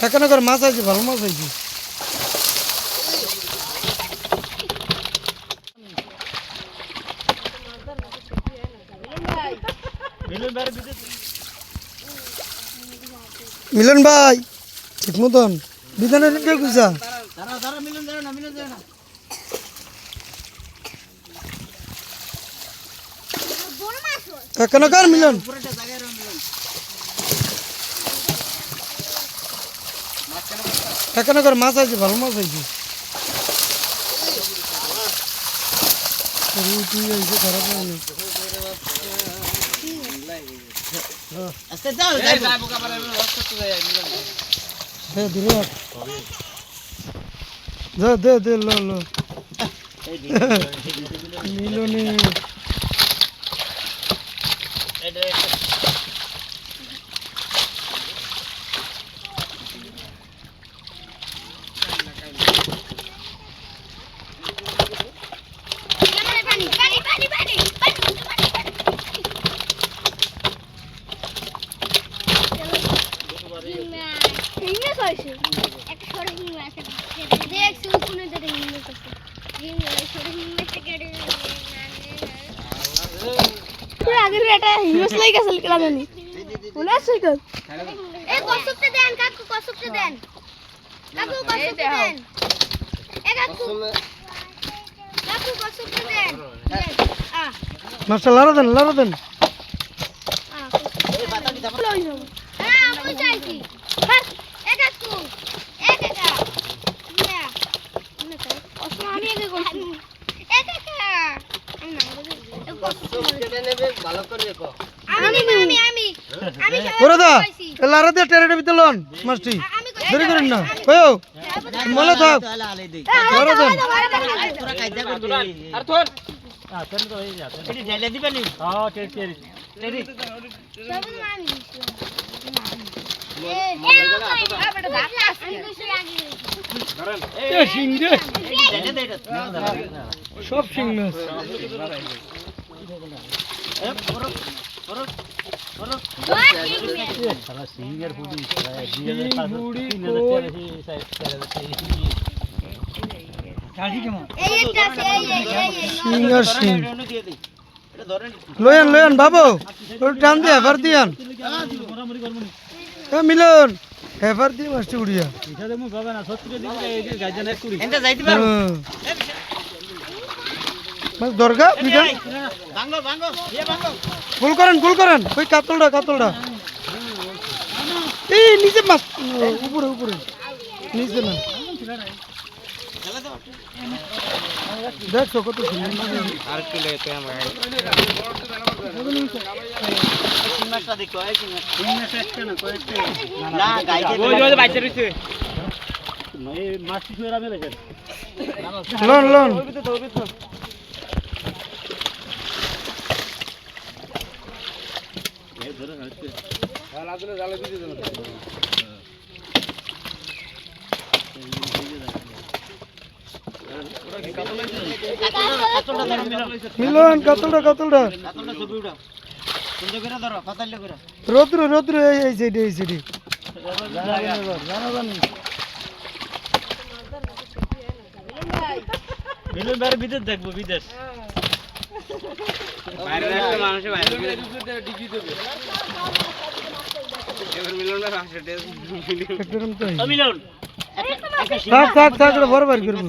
এখানে করে মাছ আছে, ভালো মাছ আছে। মিলন ভাই ঠিক মতন বিধানের গুছা এখানে কার মিলন এখানে করে মাছ আছে, ভালো মাছ আছে। খারাপ হয়নি। দে দে লো লো মিলনে মাস্টার লারা দেন লারা দিয়ে টেরেটে ভিতরে লন মাস্টি দেরি করেন না কয়ও মলে থাক লারা দেন আর তোর তেন তো হই যা এটি ঢেলে দিবেনি হ্যাঁ টেরি সব সিং মাছ লয়ন বাবু টান দিয়ে হেফার দিয়ান মিলন হেফার দিয়ে মাছটি উড়িয়া দরগা গোল করেন ওই কাতলটা এই নিচে মাছ উপরে নিচে না দেখছো কত আর কি লেতে আমরা লন মিলন কাতলটা রোদ্র এই সাইডে মিলন বাইরে বিদেশ দেখবো বিদেশ বরাবর করবো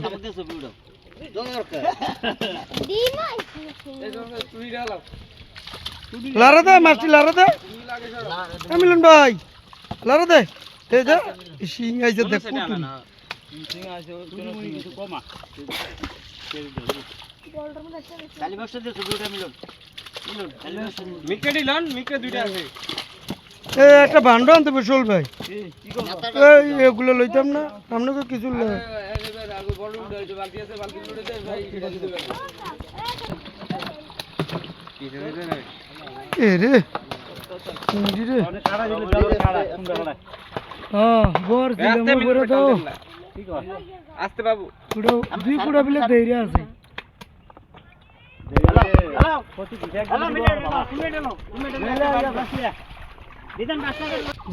লারা দে মাছটি লারা দে মিলন ভাই লারা দে শিং আইছে দেখ একটা ভান্ডা আনতে বসল ভাই এগুলো লইতাম না আপনাকে কিছু রে আসতে বাবু দুই কুড়া বিলে ধৈর্য আছে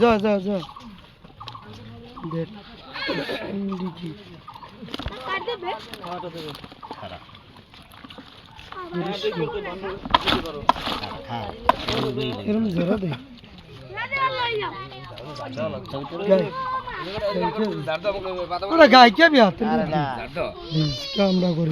যা দেখ দেখি এরম জোড়া দে গাই কে বিয়া আমরা করি